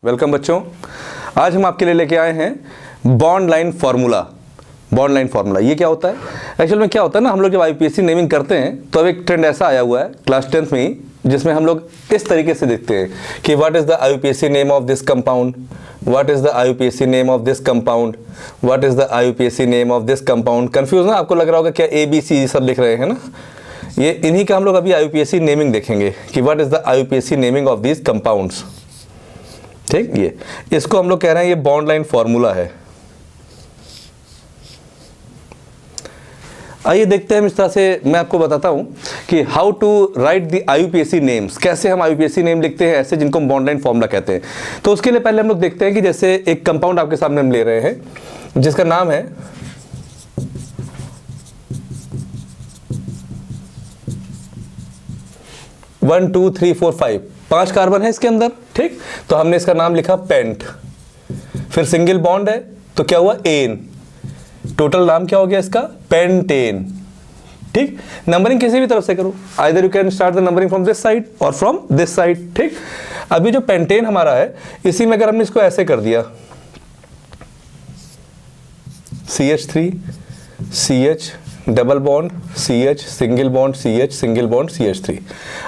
Welcome बच्चों। आज हम आपके लिए लेके आए हैं bond line formula. Bond line formula ये क्या होता है? एक्चुअल में क्या होता है ना, हम लोग जब आईयूपीएसी नेमिंग करते हैं तो अब एक ट्रेंड ऐसा आया हुआ है क्लास 10th में ही, जिसमें हम लोग इस तरीके से देखते हैं कि what is the IUPAC name of this compound, what is the IUPAC name of this compound, what is the IUPAC name of this compound. Confuse ना आपको लग रहा होगा क्या ABC सब लिख रहे हैं ना, ये इन्हीं का हम लोग अभी आईयूपीएसी नेमिंग देखेंगे कि what is the IUPAC naming of this compounds. ठीक, ये इसको हम लोग कह रहे हैं ये बॉन्ड लाइन फार्मूला है। आइए देखते हैं इस तरह से मैं आपको बताता हूं कि how to write the IUPAC names, कैसे हम आईयूपीएसी नेम लिखते हैं ऐसे जिनको हम बॉन्ड लाइन फार्मूला कहते हैं। तो उसके लिए पहले हम लोग देखते हैं कि जैसे एक कंपाउंड आपके सामने हम ले रहे हैं जिसका नाम है one two three four five, 5 carbon है इसके अंदर। ठीक, तो हमने इसका नाम लिखा पेंट, फिर सिंगल बॉन्ड है तो क्या हुआ एन, टोटल नाम क्या हो गया इसका पेंटेन। ठीक, नंबरिंग किसी भी तरफ से करो, either you can start the numbering from this side और फ्रॉम दिस साइड। ठीक, अभी जो पेंटेन हमारा है इसी में अगर हमने इसको ऐसे कर दिया CH3 CH double bond CH single bond CH single bond CH3।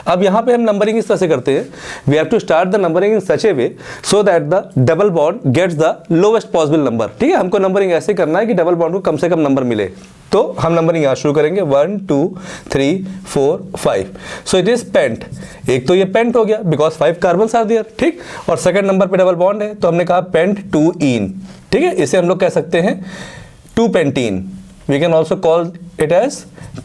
अब यहाँ पे हम नंबरिंग इस तरह से करते हैं, we have to start the numbering in such a way so that the double bond gets the lowest possible number. ठीक है, हमको नंबरिंग ऐसे करना है कि डबल बॉन्ड को कम से कम नंबर मिले। तो हम नंबरिंग यहाँ शुरू करेंगे 1 2 3 4 5। सो इट इज पेंट, एक तो ये पेंट हो गया बिकॉज 5 कार्बन आर देयर। ठीक, और सेकंड नंबर पे डबल बॉन्ड है तो हमने कहा पेंट 2 इन। ठीक है, इसे हम लोग कह सकते हैं 2 pentene, we can also call it as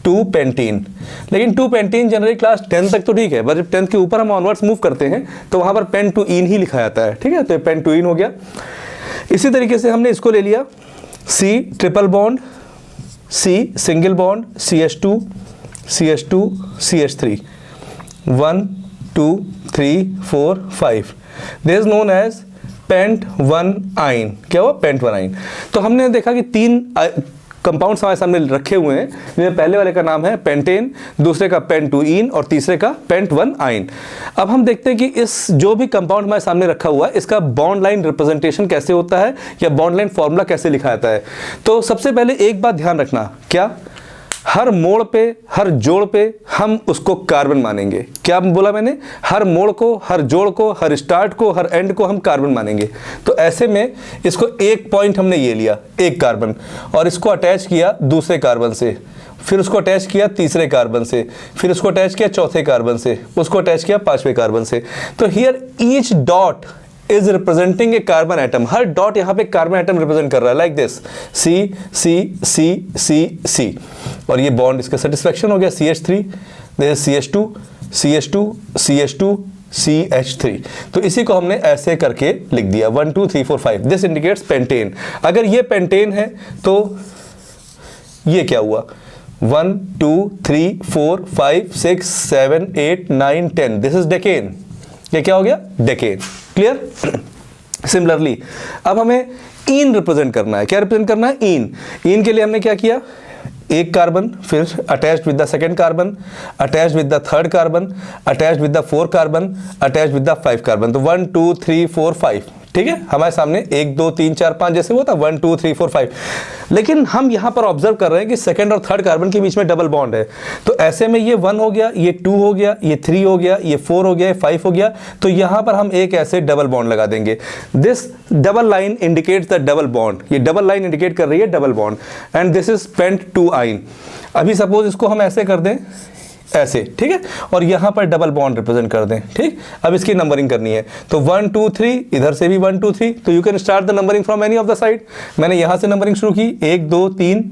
2 pentene. लेकिन 2 पेंटीन जनरली क्लास 10 तक तो ठीक है, बट जब 10th के ऊपर हम ऑनवर्ड्स मूव करते हैं तो वहां पर पेन 2 इन ही लिखा जाता है। ठीक है, तो पेन 2 इन हो गया। इसी तरीके से हमने इसको ले लिया C triple bond C single bond CH2 CH2 CH3 1 2 3 4 5, this is known as pent 1 yne. क्या हुआ? Paint 1 yne. तो हमने देखा कि 3 कंपाउंड्स हमारे सामने रखे हुए हैं, जिसमें पहले वाले का नाम है पेंटेन, दूसरे का पेन 2 इन और तीसरे का पेंट 1 आइन। अब हम देखते हैं कि इस जो भी कंपाउंड हमारे सामने रखा हुआ है इसका बॉन्ड लाइन रिप्रेजेंटेशन कैसे होता है या बॉन्ड लाइन फॉर्मूला कैसे लिखा जाता है। तो सबसे पहले एक बात ध्यान रखना, क्या हर मोड़ पे हर जोड़ पे हम उसको कार्बन मानेंगे। क्या बोला मैंने? हर मोड़ को, हर जोड़ को, हर स्टार्ट को, हर एंड को हम कार्बन मानेंगे। तो ऐसे में इसको एक पॉइंट हमने ये लिया, एक कार्बन, और इसको अटैच किया दूसरे कार्बन से, फिर उसको अटैच किया तीसरे कार्बन से, फिर उसको अटैच किया चौथे कार्बन से, उसको अटैच किया 5वें कार्बन से। तो hear each dot is representing A carbon atom. Her dot यहाँ पे कार्बन एटम रिप्रेजेंट कर रहा है, like this C C C C C। और ये बॉन्ड इसका सेटिस्फेक्शन हो गया CH3, this CH2 CH2 CH2 CH3। तो इसी को हमने ऐसे करके लिख दिया 1 2 3 4 5, दिस इंडिकेट्स पेंटेन। अगर ये पेंटेन है तो ये क्या हुआ 1 2 3 4 5 6 7 8 9 10, दिस इज डेकेन। ये क्या हो गया? डेकेन। क्लियर? सिमिलरली अब हमें इन रिप्रेजेंट करना है। क्या रिप्रेजेंट करना है? इन। इन के लिए हमने क्या किया, एक कार्बन, फिर attached with the second carbon, attached with the third carbon, attached with the 4 carbon, attached with the 5 carbon. तो 1 2 3 4 5। ठीक है, हमारे सामने 1 2 3 4 5 जैसे वो था 1 2 3 4 5। लेकिन हम यहां पर ऑब्जर्व कर रहे हैं कि सेकंड और थर्ड कार्बन के बीच में डबल बॉन्ड है। तो ऐसे में ये 1 हो गया, ये 2 हो गया, ये 3 हो गया, ये 4 हो गया, ये 5 हो गया। तो यहां पर हम एक ऐसे डबल बॉन्ड लगा देंगे। This double line indicates the double bond. ये डबल लाइन इंडिकेट कर रही है double bond, and this is pent 2 yne. अभी सपोज इसको हम ऐसे कर दें, ऐसे। ठीक है, और यहां पर डबल बॉन्ड रिप्रेजेंट कर दें। ठीक, अब इसकी नंबरिंग करनी है तो 1 2 3, इधर से भी 1 2 3। तो you can start the numbering from any of the side. मैंने यहां से नंबरिंग शुरू की 1 2 3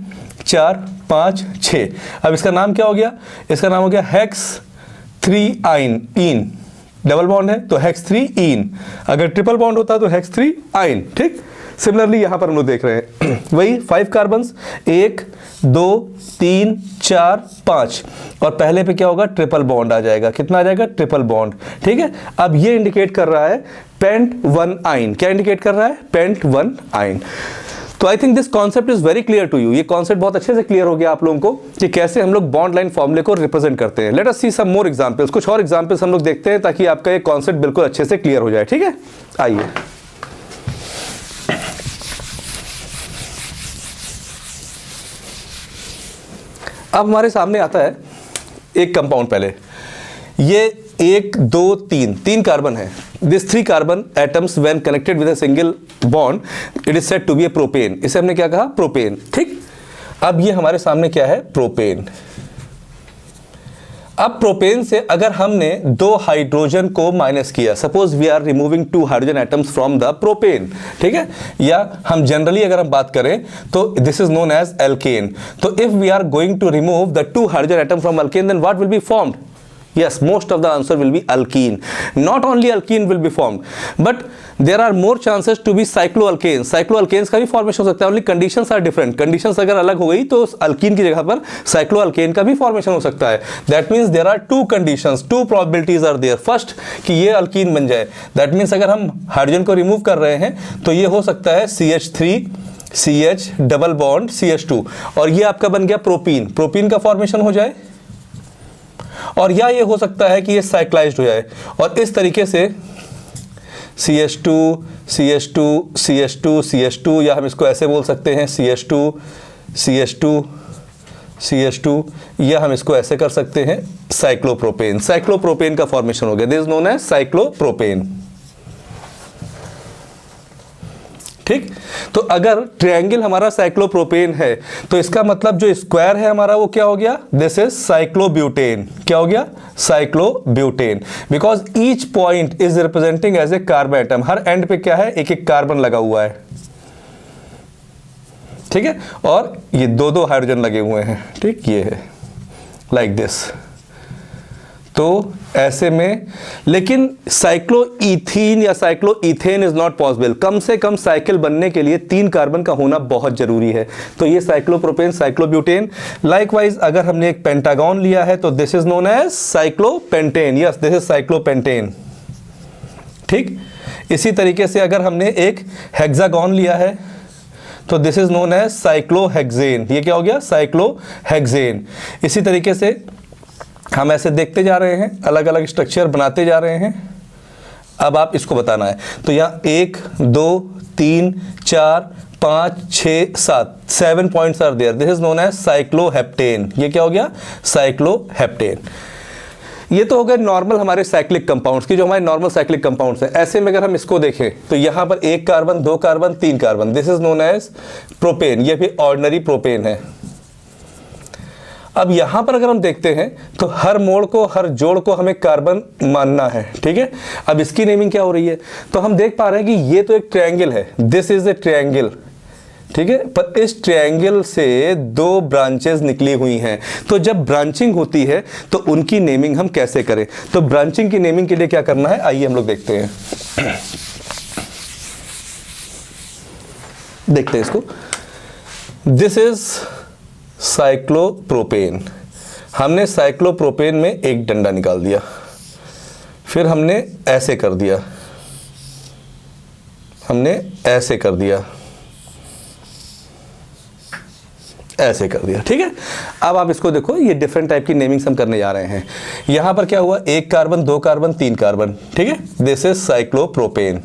4 5 6। अब इसका नाम क्या हो गया? इसका नाम हो गया हेक्स 3 आइन। इन डबल बॉन्ड है तो हेक्स 3 इन, अगर ट्रिपल बॉन्ड होता तो हेक्स 3 आइन। ठीक, सिमिलरली यहां पर हम लोग देख रहे हैं वही 5 कार्बन्स, 1 2 3 4 5, और पहले पे क्या होगा? ट्रिपल बॉन्ड आ जाएगा। कितना आ जाएगा? Triple bond. ठीक है, अब ये इंडिकेट कर रहा है पेंट 1 आइन। क्या इंडिकेट कर रहा है? Paint 1 yne. तो I think this concept is very clear to you. ये कॉन्सेप्ट बहुत अच्छे से क्लियर हो गया आप लोगों को कि कैसे हम लोग बॉन्ड लाइन फॉर्मूले को रिप्रेजेंट करते हैं। लेट अस सी सम मोर एग्जांपल्स, कुछ और एग्जांपल्स हम लोग देखते हैं ताकि आपका ये कॉन्सेप्ट बिल्कुल अच्छे से क्लियर हो जाए। ठीक है, आइए। अब हमारे सामने आता है एक कंपाउंड। पहले ये 1 2 3 कार्बन है। This 3 carbon atoms when connected with a single bond it is said to be a propane. इसे हमने क्या कहा? प्रोपेन। ठीक, अब ये हमारे सामने क्या है? प्रोपेन। अब प्रोपेन से अगर हमने 2 हाइड्रोजन को माइनस किया, suppose we are removing 2 hydrogen atoms from the propane, ठीक है, या हम जनरली अगर हम बात करें तो this is known as alkane. तो if we are going to remove the 2 hydrogen atom from alkane, then what will be formed? Yes, most of the answer will be alkene. Not only alkene will be formed, but there are more chances to be cycloalkanes. Cycloalkanes का भी formation हो सकता है, only conditions are different. Conditions अगर अलग हो गई तो alkene की जगह पर cycloalkane का भी फॉर्मेशन हो सकता है. That means there are 2 conditions, 2 probabilities are there. First कि ये alkene बन जाए. That means अगर हम हाइड्रोजन को रिमूव कर रहे हैं तो ये हो सकता है CH3 CH double bond CH2, और ये आपका बन गया प्रोपीन। प्रोपीन का फॉर्मेशन हो जाए, और या ये हो सकता है कि ये साइक्लाइज्ड हो जाए, और इस तरीके से CH2 CH2 CH2 CH2, या हम इसको ऐसे बोल सकते हैं CH2 CH2 CH2, या हम इसको ऐसे कर सकते हैं साइक्लोप्रोपेन। साइक्लोप्रोपेन का फॉर्मेशन हो गया, this is known as cyclopropane. ठीक, तो अगर ट्रायंगल हमारा साइक्लोप्रोपेन है तो इसका मतलब जो स्क्वायर है हमारा वो क्या हो गया? This is cyclobutane. क्या हो गया? Cyclobutane, because each point is representing as a carbon atom. हर एंड पे क्या है? एक एक कार्बन लगा हुआ है। ठीक है, और ये 2 हाइड्रोजन लगे हुए हैं। ठीक, ये है लाइक दिस। तो ऐसे में, लेकिन साइक्लोईथीन या साइक्लोईथेन इज नॉट पॉसिबल। कम से कम साइकिल बनने के लिए 3 कार्बन का होना बहुत जरूरी है। तो ये साइक्लोप्रोपेन, साइक्लोब्यूटेन। लाइकवाइज अगर हमने एक पेंटागन लिया है तो this is known as cyclopentane. Yes, this is cyclopentane. ठीक, इसी तरीके से अगर हमने एक हेक्सागन लिया है तो this is known as cyclohexane. ये क्या हो गया? साइक्लोहेक्सेन। इसी तरीके से हम ऐसे देखते जा रहे हैं, अलग अलग स्ट्रक्चर बनाते जा रहे हैं। अब आप इसको बताना है, तो यहाँ 1 2 3 4 5 6 7 7 points are there. This is known as cycloheptane. ये क्या हो गया? साइक्लोहेप्टेन। ये तो हो गए नॉर्मल हमारे साइक्लिक कंपाउंड्स की, जो हमारे नॉर्मल साइक्लिक कंपाउंड्स हैं। ऐसे में अगर हम इसको देखें तो यहाँ पर 1 carbon 2 carbon 3 carbon, this is known as propane. ये भी ऑर्डिनरी प्रोपेन है। अब यहां पर अगर हम देखते हैं तो हर मोड़ को, हर जोड़ को हमें कार्बन मानना है। ठीक है, अब इसकी नेमिंग क्या हो रही है? तो हम देख पा रहे हैं कि ये तो एक ट्रायंगल है, दिस इज ए ट्रायंगल। ठीक है, पर इस ट्रायंगल से 2 ब्रांचेस निकली हुई हैं। तो जब ब्रांचिंग होती है तो उनकी नेमिंग हम कैसे करें? तो ब्रांचिंग की नेमिंग के लिए क्या करना है, आइए हम लोग देखते हैं। देखते हैं इसको। This is cyclopropane. हमने साइक्लोप्रोपेन में एक डंडा निकाल दिया, फिर हमने ऐसे कर दिया, हमने ऐसे कर दिया, ऐसे कर दिया। ठीक है, अब आप इसको देखो, ये डिफरेंट टाइप की नेमिंग्स हम करने जा रहे हैं। यहां पर क्या हुआ? 1 कार्बन 2 कार्बन 3 कार्बन। ठीक है, this is cyclopropane.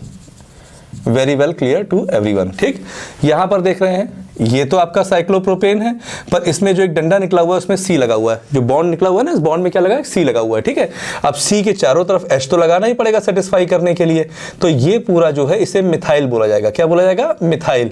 Very well clear to everyone. ठीक, यहां पर देख रहे हैं ये तो आपका साइक्लोप्रोपेन है, पर इसमें जो एक डंडा निकला हुआ है उसमें सी लगा हुआ है। जो बॉन्ड निकला हुआ है ना, इस बॉन्ड में क्या लगा है? सी लगा हुआ है। ठीक है, अब सी के चारों तरफ एच तो लगाना ही पड़ेगा सेटिस्फाई करने के लिए। तो ये पूरा जो है इसे मिथाइल बोला जाएगा। क्या बोला जाएगा? मिथाइल।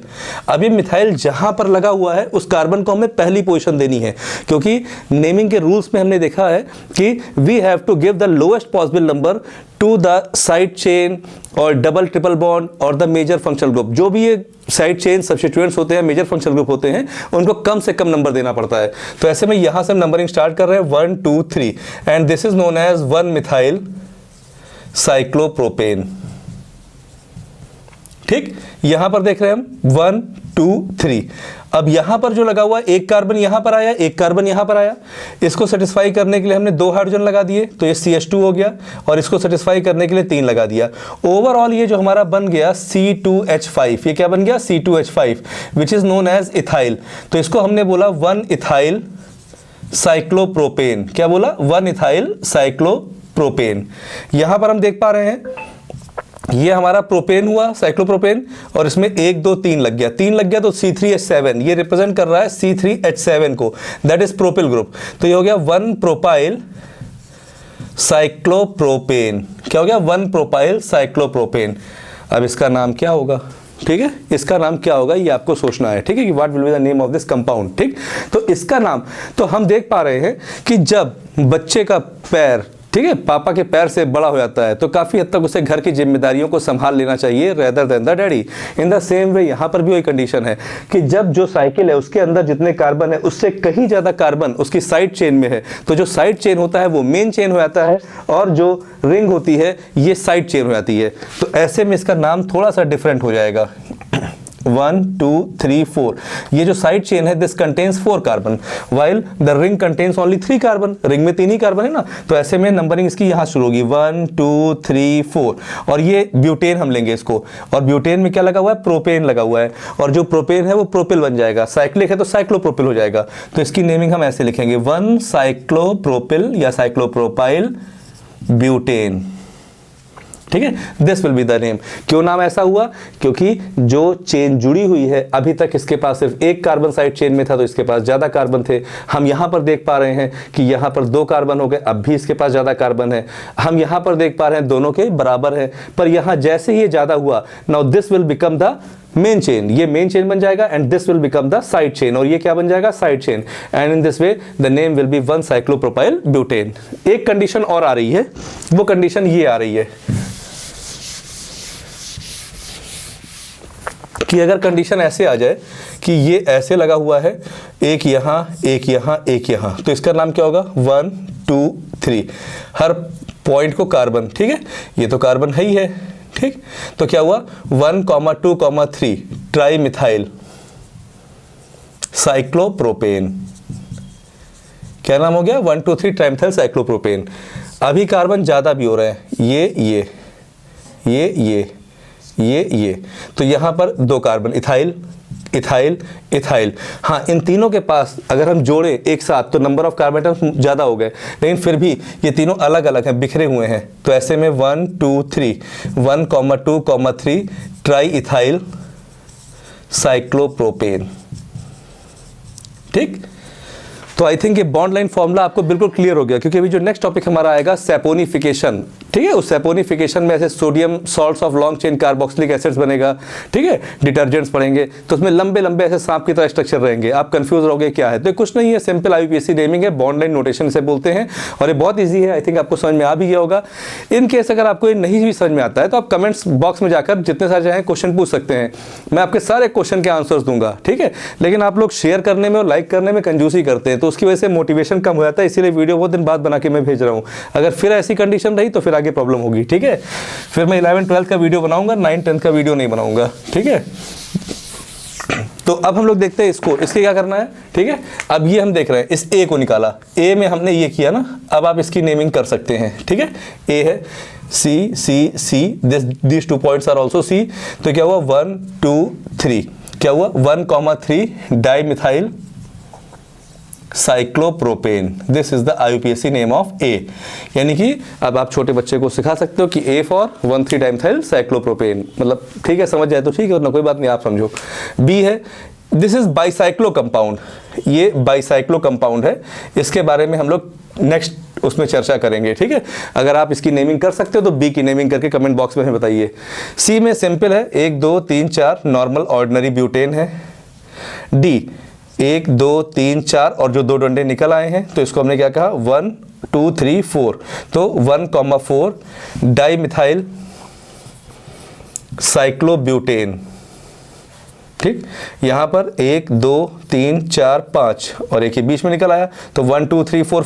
अब ये मिथाइल जहां पर लगा हुआ है उस कार्बन को हमें पहली पोजीशन देनी है, क्योंकि नेमिंग के रूल्स में हमने देखा है कि we have to give the lowest possible number to the side chain और डबल ट्रिपल बॉन्ड और द मेजर फंक्शनल ग्रुप। जो भी ये साइड चेन सब्स्टिट्यूएंट्स होते हैं, मेजर फंक्शनल ग्रुप होते हैं, उनको कम से कम नंबर देना पड़ता है। तो ऐसे में यहां से हम नंबरिंग स्टार्ट कर रहे हैं 1 2 3, and this is known as 1 methyl cyclopropane. ठीक, यहां पर देख रहे हैं हम 1 2 3। अब यहां पर जो लगा हुआ है, एक कार्बन यहां पर आया, एक कार्बन यहां पर आया, इसको सेटिस्फाई करने के लिए हमने 2 हाइड्रोजन लगा दिए, तो ये CH2 हो गया, और इसको सेटिस्फाई करने के लिए 3 लगा दिया। ओवरऑल ये जो हमारा बन गया C2H5, ये क्या बन गया C2H5, which is known as ethyl. तो इसको हमने बोला 1 इथाइल साइक्लोप्रोपेन। क्या बोला? 1 इथाइल साइक्लोप्रोपेन। यहां पर हम देख पा रहे हैं ये हमारा प्रोपेन हुआ, साइक्लोप्रोपेन, और इसमें 1 2 3 लग गया, 3 लग गया तो C3H7 ये रिप्रेजेंट कर रहा है C3H7 को, दैट इज प्रोपिल ग्रुप। तो ये हो गया 1 प्रोपाइल साइक्लोप्रोपेन। क्या हो गया? 1 प्रोपाइल साइक्लोप्रोपेन। अब इसका नाम क्या होगा? ठीक है, इसका नाम क्या होगा ये आपको सोचना है। ठीक है, कि what will be the name of this compound. ठीक, तो इसका नाम, तो हम देख पा रहे हैं कि जब बच्चे का पैर, ठीक है, पापा के पैर से बड़ा हो जाता है तो काफ़ी हद तक उसे घर की जिम्मेदारियों को संभाल लेना चाहिए rather than the daddy. In the same way यहाँ पर भी वही कंडीशन है कि जब जो साइकिल है उसके अंदर जितने कार्बन है उससे कहीं ज़्यादा कार्बन उसकी साइड चेन में है, तो जो साइड चेन होता है वो मेन चेन हो जाता है, और जो रिंग होती है ये साइड चेन हो जाती है। तो ऐसे में इसका नाम थोड़ा सा डिफरेंट हो जाएगा। 1 2 3 4, ये जो साइड चेन है this contains 4 carbon, while the ring contains only 3 carbon. Ring में 3 ही कार्बन है ना, तो ऐसे में नंबरिंग इसकी यहाँ शुरू होगी 1 2 3 4, और ये ब्यूटेन हम लेंगे इसको, और ब्यूटेन में क्या लगा हुआ है? प्रोपेन लगा हुआ है, और जो प्रोपेन है वो प्रोपिल बन जाएगा, साइक्लिक है तो साइक्लोप्रोपिल हो जाएगा। तो इसकी नेमिंग हम ऐसे लिखेंगे 1 साइक्लोप्रोपिल या साइक्लोप्रोपाइल ब्यूटेन। ठीक है, this will be the name. क्यों नाम ऐसा हुआ? क्योंकि जो चेन जुड़ी हुई है, अभी तक इसके पास सिर्फ एक कार्बन साइड चेन में था तो इसके पास ज्यादा कार्बन थे। हम यहां पर देख पा रहे हैं कि यहां पर 2 कार्बन हो गए, अब भी इसके पास ज्यादा कार्बन है। हम यहां पर देख पा रहे हैं दोनों के बराबर है, पर यहां जैसे ही ये ज्यादा हुआ, now this will become the main chain, ये मेन चेन बन जाएगा, and this will become the side chain, और ये क्या बन जाएगा? Side chain. And in this way the name will be 1 cyclopropyl butane. एक कंडीशन और आ रही है, वो कंडीशन ये आ रही है कि अगर कंडीशन ऐसे आ जाए कि ये ऐसे लगा हुआ है, एक यहाँ एक यहाँ एक यहाँ, तो इसका नाम क्या होगा? 1 2 3, हर पॉइंट को कार्बन। ठीक है, ये तो कार्बन है ही है। ठीक, तो क्या हुआ? 1 2 3 ट्राई मिथाइल साइक्लोप्रोपेन। क्या नाम हो गया? 1 2 3 ट्राइमिथाइल साइक्लोप्रोपेन। अभी कार्बन ज्यादा भी हो रहे हैं, ये, तो यहां पर 2 कार्बन, इथाइल इथाइल इथाइल। हाँ, इन तीनों के पास अगर हम जोड़े एक साथ तो नंबर ऑफ कार्बन एटम्स ज़्यादा हो गए, लेकिन फिर भी ये तीनों अलग अलग हैं, बिखरे हुए हैं। तो ऐसे में 1 2 3 1 2 3 ट्राई इथाइल साइक्लोप्रोपेन। ठीक, तो आई थिंक ये बॉन्ड लाइन फॉर्मूला आपको बिल्कुल क्लियर हो गया, क्योंकि अभी जो नेक्स्ट टॉपिक हमारा आएगा सैपोनिफिकेशन। ठीक है, उस सैपोनिफिकेशन में ऐसे sodium salts of long chain carboxylic acids बनेगा। ठीक है, डिटर्जेंट्स पढ़ेंगे, तो उसमें लंबे लंबे ऐसे सांप की तरह स्ट्रक्चर रहेंगे, आप कंफ्यूज रहोगे क्या है। तो कुछ नहीं है, सिंपल IUPAC नेमिंग है, बॉन्ड लाइन नोटेशन से बोलते हैं, और ये बहुत ईजी है। आई थिंक आपको समझ में आ भी गया होगा। इन केस अगर आपको ये नहीं भी समझ में आता है तो आप कमेंट्स बॉक्स में जाकर जितने सारे चाहें क्वेश्चन पूछ सकते हैं, मैं आपके सारे क्वेश्चन के आंसर्स दूंगा। ठीक है, लेकिन आप लोग शेयर करने में और लाइक करने में कंजूसी करते हैं, तो उसकी वजह से मोटिवेशन कम हो जाता है, इसीलिए वीडियो बहुत दिन बाद बना के मैं भेज रहा हूँ। अगर फिर ऐसी कंडीशन रही तो फिर आगे प्रॉब्लम होगी। ठीक है, फिर मैं 11 12 का वीडियो बनाऊंगा, 9 10 का वीडियो नहीं बनाऊंगा। ठीक है, तो अब हम लोग देखते हैं इसको, इसके क्या करना है। ठीक है, अब ये हम देख रहे हैं, इस ए को निकाला, ए में हमने ये किया ना, अब आप इसकी नेमिंग कर सकते हैं। ठीक है, ए है C C C, this 2 points are also C. तो क्या हुआ? 1 2 3, क्या हुआ? 1 3 dimethyl cyclopropane. This is the IUPAC name of A. यानी कि अब आप छोटे बच्चे को सिखा सकते हो कि A फॉर 1 3 डाइमिथाइल साइक्लोप्रोपेन, मतलब ठीक है, समझ जाए तो ठीक है, और ना कोई बात नहीं, आप समझो। B है, दिस इज बाइसाइक्लो कंपाउंड, ये बाइसाइक्लो कंपाउंड है, इसके बारे में हम लोग नेक्स्ट उसमें चर्चा करेंगे। ठीक है, अगर आप इसकी नेमिंग कर सकते हो तो B की नेमिंग करके कमेंट बॉक्स में हमें बताइए। C में सिंपल है, 1 2 3 4 नॉर्मल ऑर्डिनरी ब्यूटेन है। D 1 2 3 4 और जो 2 डंडे निकल आए हैं तो इसको हमने क्या कहा? 1 2 3 4, तो 1 4 डाई मिथाइल साइक्लोब्यूटेन। ठीक, यहां पर 1 2 3 4 5 और एक ही बीच में निकल आया, तो 1 2 3 4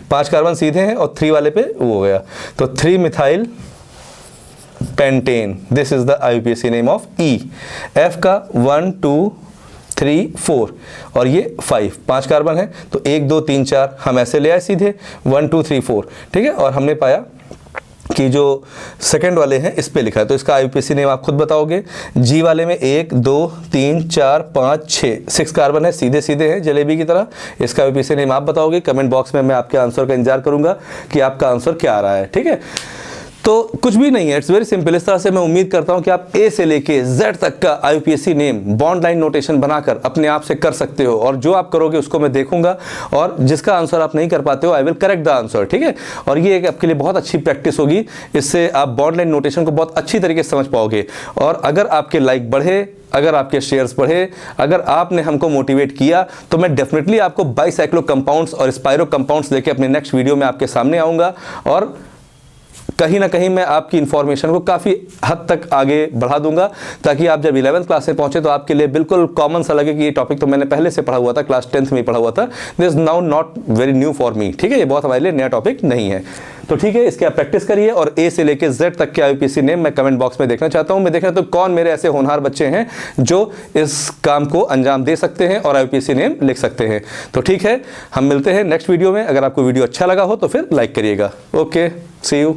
5 कार्बन सीधे हैं और 3 वाले पे वो हो गया, तो 3 methyl pentane, this is the IUPAC name of E। F का 1 2 3 4 और ये 5 कार्बन है, तो 1 2 3 4 हम ऐसे ले आए सीधे 1 2 3 4, ठीक है। और हमने पाया कि जो सेकंड वाले हैं इस पे लिखा है, तो इसका IUPAC नेम आप खुद बताओगे। G वाले में 1 2 3 4 5 6 कार्बन है, सीधे सीधे हैं जलेबी की तरह। इसका IUPAC नेम आप बताओगे। कमेंट बॉक्स में मैं आपके आंसर का इंतजार करूंगा कि आपका आंसर क्या आ रहा है, ठीक है। तो कुछ भी नहीं है, इट्स वेरी सिंपल। इस तरह से मैं उम्मीद करता हूं कि आप A से लेके Z तक का IUPAC name bond line notation बनाकर अपने आप से कर सकते हो, और जो आप करोगे उसको मैं देखूंगा, और जिसका आंसर आप नहीं कर पाते हो I will correct the answer, ठीक है। और ये एक आपके लिए बहुत अच्छी प्रैक्टिस होगी, इससे आप बॉन्ड लाइन नोटेशन को बहुत अच्छी तरीके से समझ पाओगे। और अगर आपके लाइक बढ़े, अगर आपके शेयर्स बढ़े, अगर आपने हमको मोटिवेट किया, तो मैं डेफिनेटली आपको बाइसाइक्लो कंपाउंड्स और स्पाइरो कंपाउंड्स लेके अपने नेक्स्ट वीडियो में आपके सामने आऊँगा, और कहीं ना कहीं मैं आपकी इन्फॉर्मेशन को काफ़ी हद तक आगे बढ़ा दूंगा, ताकि आप जब 11th क्लास में पहुंचे तो आपके लिए बिल्कुल कॉमन सा लगे कि ये टॉपिक तो मैंने पहले से पढ़ा हुआ था, क्लास 10th में ही पढ़ा हुआ था। This is now not very new for me, ठीक है। ये बहुत हमारे लिए नया टॉपिक नहीं है। तो ठीक है, इसकी आप प्रैक्टिस करिए, और A से लेकर Z तक के IUPAC नेम मैं कमेंट बॉक्स में देखना चाहता हूँ। मैं देखना तो कौन मेरे ऐसे होनहार बच्चे हैं जो इस काम को अंजाम दे सकते हैं और IUPAC नेम लिख सकते हैं। तो ठीक है, हम मिलते हैं नेक्स्ट वीडियो में। अगर आपको वीडियो अच्छा लगा हो तो फिर लाइक करिएगा। Okay, see you.